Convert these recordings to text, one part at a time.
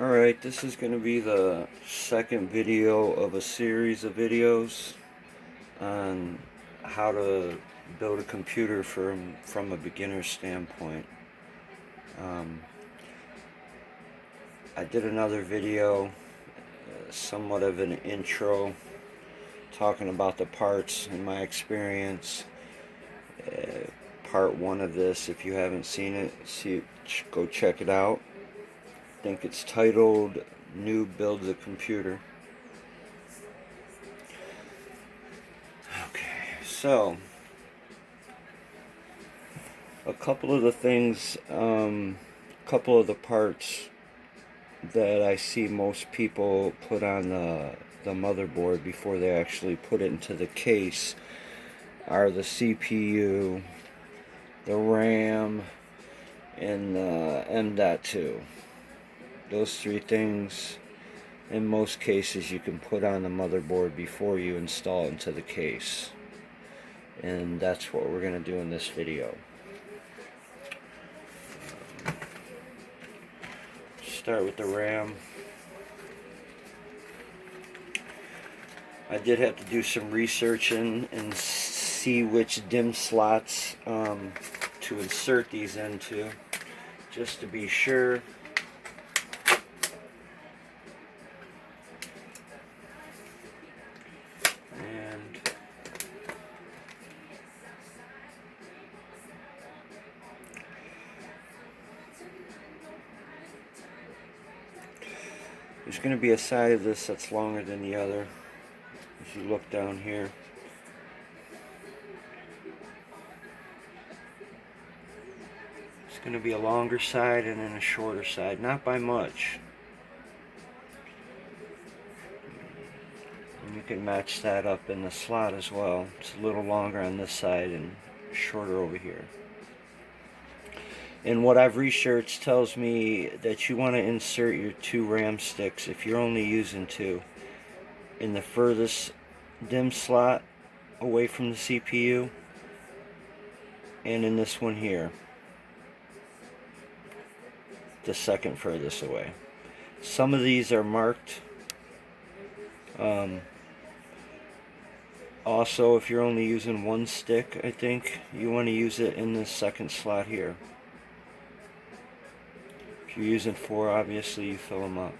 Alright, this is going to be the second video of a series of videos on how to build a computer from a beginner standpoint. I did another video, somewhat of an intro, talking about the parts and my experience. Part one of this, if you haven't seen it, go check it out. I think it's titled Noob Builds a Computer. Okay, so a couple of the things, couple of the parts that I see most people put on the motherboard before they actually put it into the case are the CPU, the RAM, and the pt2. Those three things, in most cases, you can put on the motherboard before you install it into the case. And that's what we're going to do in this video. Start with the RAM. I did have to do some researching and see which DIMM slots to insert these into, just to be sure. And there's going to be a side of this that's longer than the other. If you look down here, it's going to be a longer side and then a shorter side, not by much. And you can match that up in the slot as well. It's a little longer on this side and shorter over here. And what I've researched tells me that you want to insert your 2 RAM sticks, if you're only using 2, in the furthest DIMM slot away from the CPU, and in this one here, the second furthest away. Some of these are marked. Also, if you're only using 1 stick, I think you want to use it in the second slot here. If you're using 4, obviously you fill them up.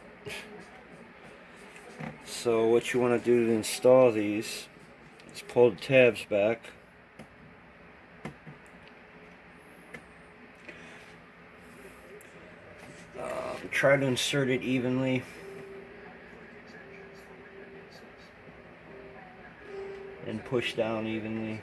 So what you want to do to install these is pull the tabs back. Try to insert it evenly. And push down evenly.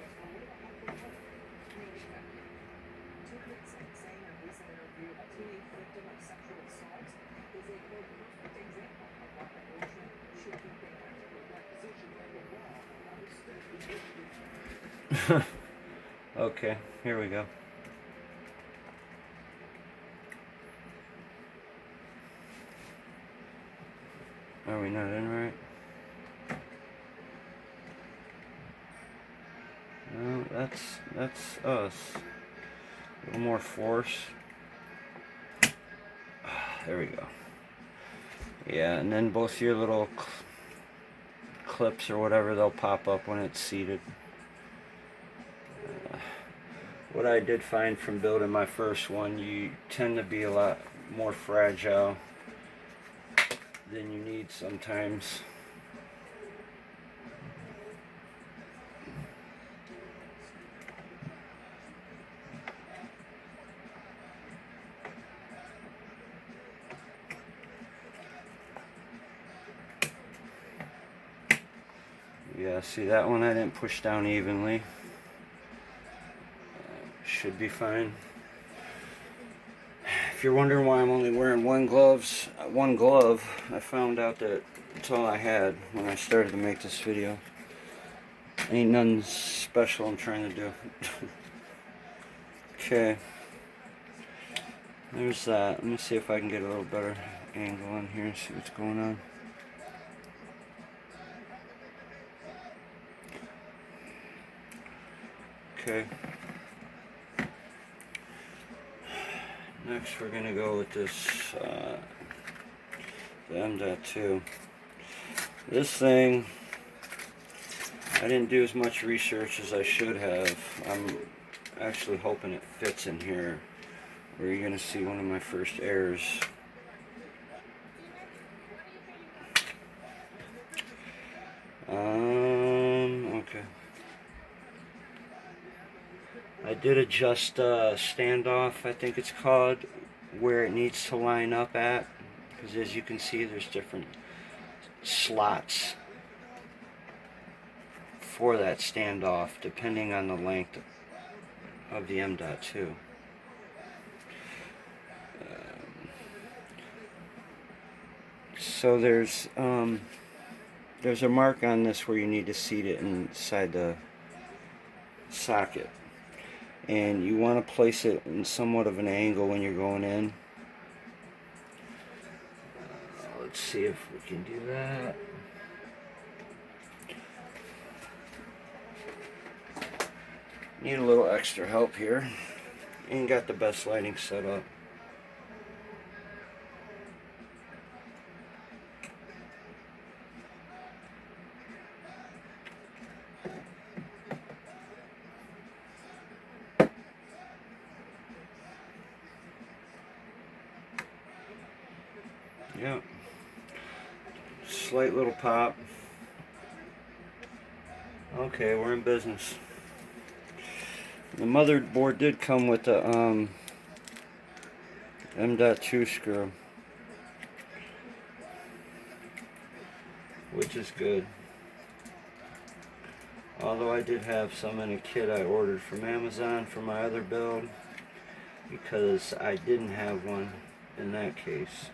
Okay, here we go. Are we not in right? No, that's us. A little more force. There we go. Yeah, and then both your little clips or whatever, they'll pop up when it's seated. What I did find from building my first one, you tend to be a lot more fragile than you need sometimes. Yeah, see that one I didn't push down evenly. Should be fine. If you're wondering why I'm only wearing one glove, I found out that that's all I had when I started to make this video. Ain't nothing special I'm trying to do. Okay. There's that. Let me see if I can get a little better angle on here and see what's going on. Okay. Next we're going to go with this the pt2. This thing, I didn't do as much research as I should have. I'm actually hoping it fits in here, where you're going to see one of my first errors. Okay. I did adjust standoff, I think it's called, where it needs to line up at, because as you can see there's different slots for that standoff depending on the length of the pt2. So there's a mark on this where you need to seat it inside the socket, and you want to place it in somewhat of an angle when you're going in. Let's see if we can do that. Need a little extra help here. Ain't got the best lighting set up. Yep. Slight little pop. Okay, we're in business. The motherboard did come with the pt2 screw, which is good. Although I did have some in a kit I ordered from Amazon for my other build, because I didn't have one in that case.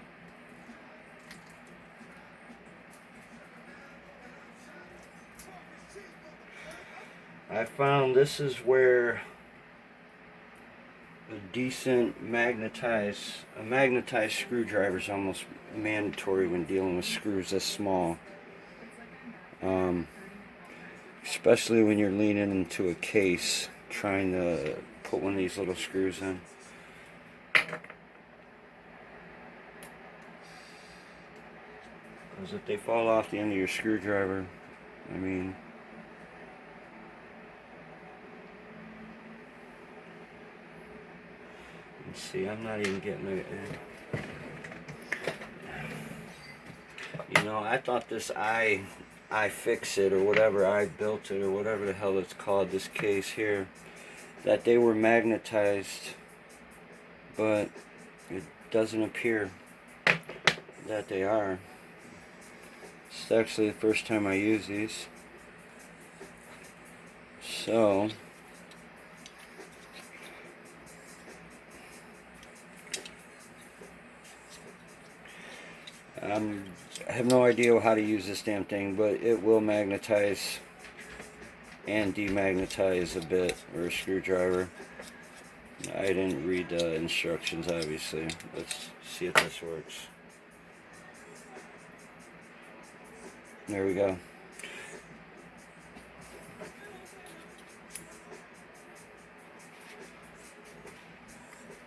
I found this is where a magnetized screwdriver is almost mandatory when dealing with screws this small. Especially when you're leaning into a case trying to put one of these little screws in. Because if they fall off the end of your screwdriver, I mean, let's see, I'm not even getting it in. You know, I thought this iFixit or whatever, I built it or whatever the hell it's called, this case here, that they were magnetized, but it doesn't appear that they are. It's actually the first time I use these. So I have no idea how to use this damn thing, but it will magnetize and demagnetize a bit, or a screwdriver. I didn't read the instructions, obviously. Let's see if this works. There we go.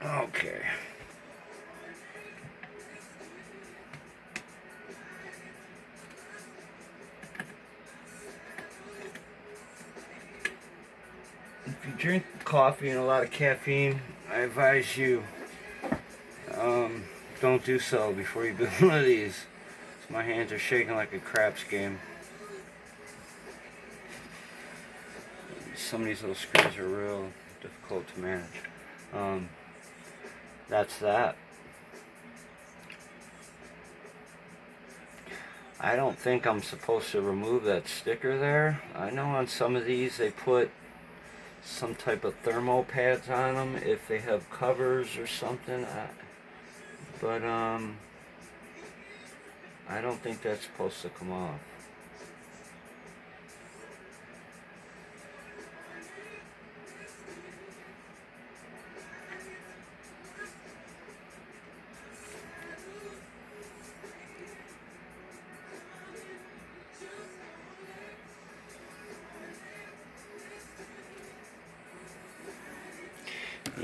Okay. If you drink coffee and a lot of caffeine, I advise you don't do so before you build one of these. My hands are shaking like a craps game. Some of these little screws are real difficult to manage. That's that. I don't think I'm supposed to remove that sticker there. I know on some of these they put some type of thermo pads on them if they have covers or something, but I don't think that's supposed to come off.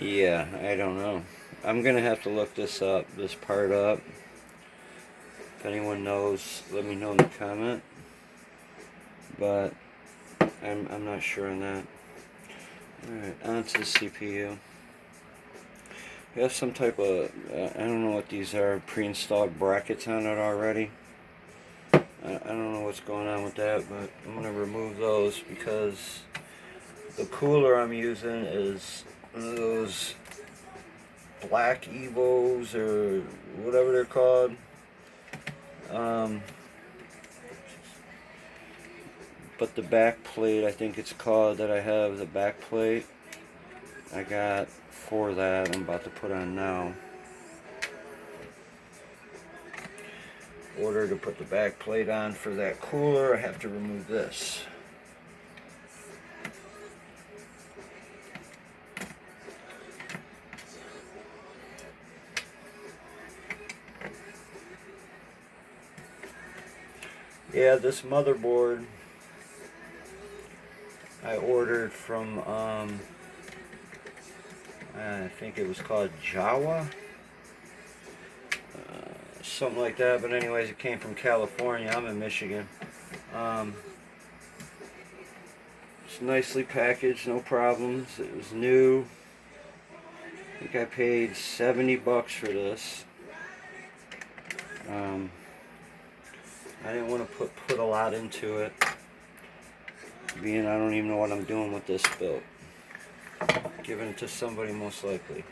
Yeah, I don't know. I'm gonna have to look this part up, If anyone knows, let me know in the comment. But I'm not sure on that. Alright, onto the CPU. We have some type of, I don't know what these are, pre-installed brackets on it already. I don't know what's going on with that, but I'm going to remove those because the cooler I'm using is one of those Black Evos or whatever they're called. But the back plate, I think it's called, that I have, the back plate, I got for that. I'm about to put on now. In order to put the back plate on for that cooler, I have to remove this. Yeah, this motherboard I ordered from, I think it was called Jawa, something like that, but anyways, it came from California. I'm in Michigan. It's nicely packaged, no problems. It was new. I think I paid 70 bucks for this. I didn't want to put a lot into it, being I don't even know what I'm doing with this built. Giving it to somebody most likely.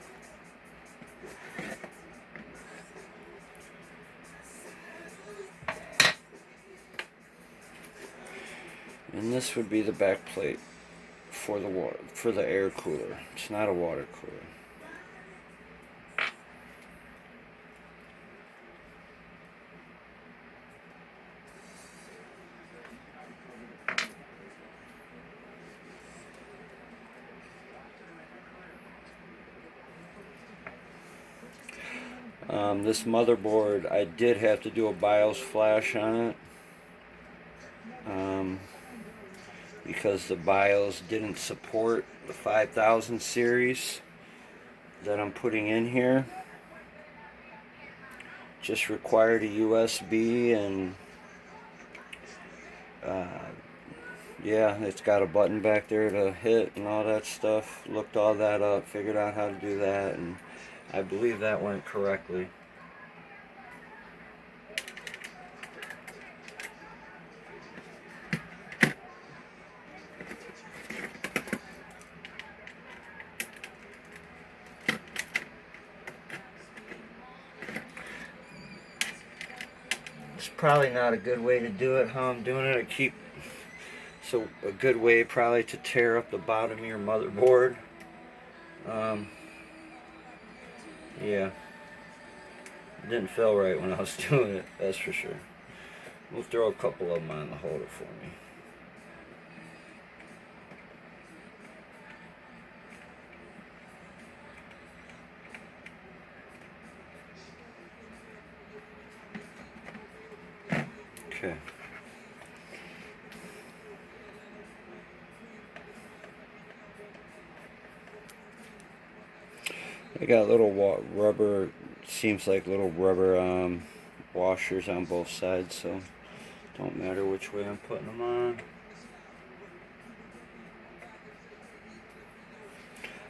And this would be the back plate for the air cooler. It's not a water cooler. This motherboard, I did have to do a BIOS flash on it because the BIOS didn't support the 5000 series that I'm putting in here. Just required a USB, and yeah, it's got a button back there to hit and all that stuff. Looked all that up, figured out how to do that, and I believe that went correctly. It's probably not a good way to do it, how I'm doing it. So a good way probably to tear up the bottom of your motherboard. Yeah, it didn't feel right when I was doing it, that's for sure. We'll throw a couple of them on to hold it for me. Okay. I got little rubber, seems like little rubber washers on both sides, so don't matter which way I'm putting them on.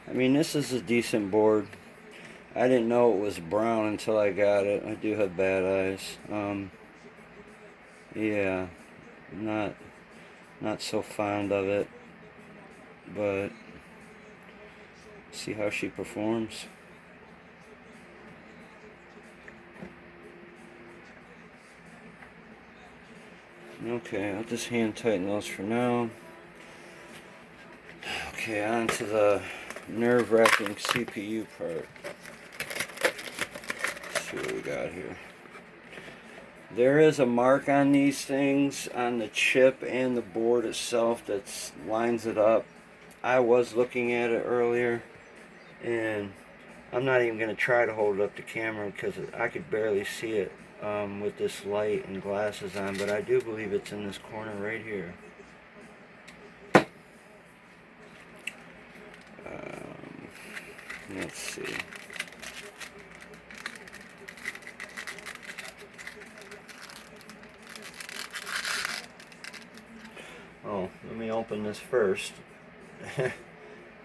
I mean, this is a decent board. I didn't know it was brown until I got it. I do have bad eyes. Yeah, not so fond of it, but see how she performs. Okay, I'll just hand tighten those for now. Okay, on to the nerve-wracking CPU part. Let's see what we got here. There is a mark on these things, on the chip and the board itself, that lines it up. I was looking at it earlier, and I'm not even going to try to hold it up to camera because I could barely see it with this light and glasses on, but I do believe it's in this corner right here. Let's see. let me open this first.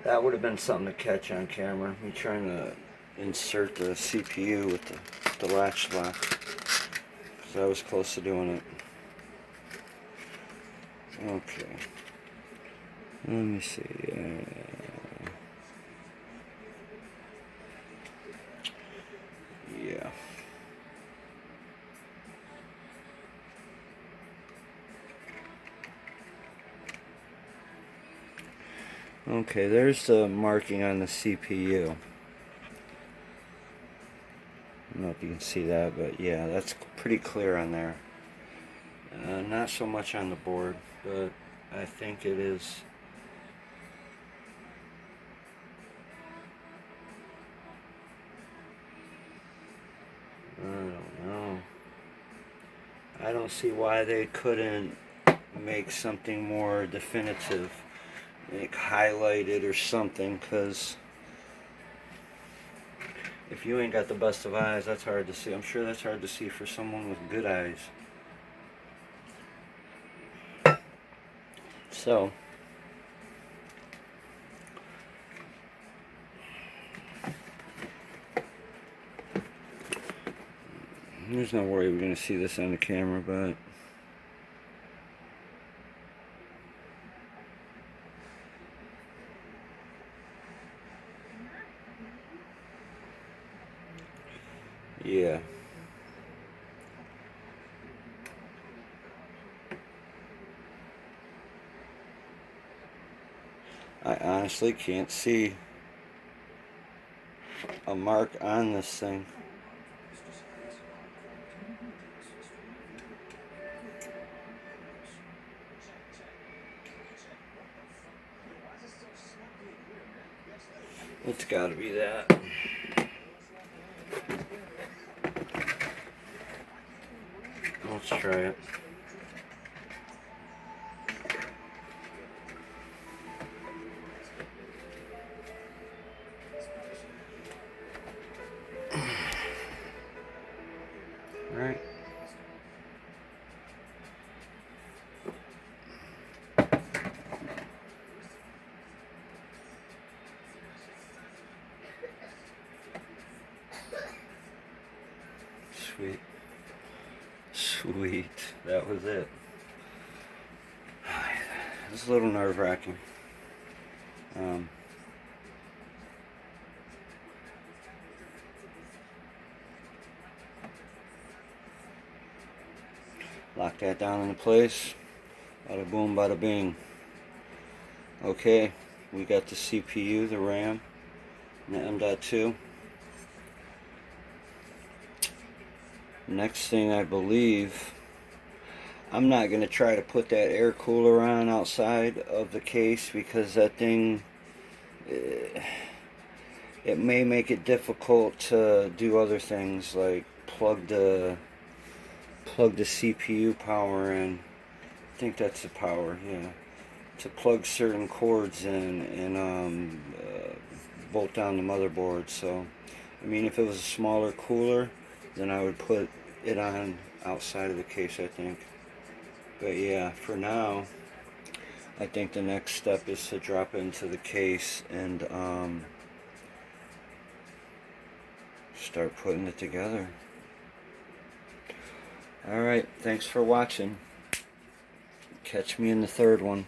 That would have been something to catch on camera. Me trying to insert the CPU with the latch lock, because I was close to doing it. Okay. Let me see. Yeah. Okay, there's the marking on the CPU. I don't know if you can see that, but yeah, that's pretty clear on there. Not so much on the board, but I think it is. I don't know. I don't see why they couldn't make something more definitive, like highlighted or something, because if you ain't got the best of eyes, that's hard to see. I'm sure that's hard to see for someone with good eyes. So, there's no way we're going to see this on the camera, but yeah. I honestly can't see a mark on this thing. It's got to be that. Let's try it. All right. Sweet. Sweet. That was it. It was a little nerve-wracking. Lock that down into place. Bada boom, bada bing. Okay, we got the CPU, the RAM, and the M.2. Next thing, I believe, I'm not going to try to put that air cooler on outside of the case, because that thing, it may make it difficult to do other things like plug the CPU power in. I think that's the power, yeah. To plug certain cords in and bolt down the motherboard. So, I mean, if it was a smaller cooler, then I would put it on outside of the case, I think. But yeah, for now, I think the next step is to drop it into the case and start putting it together. Alright, thanks for watching. Catch me in the third one.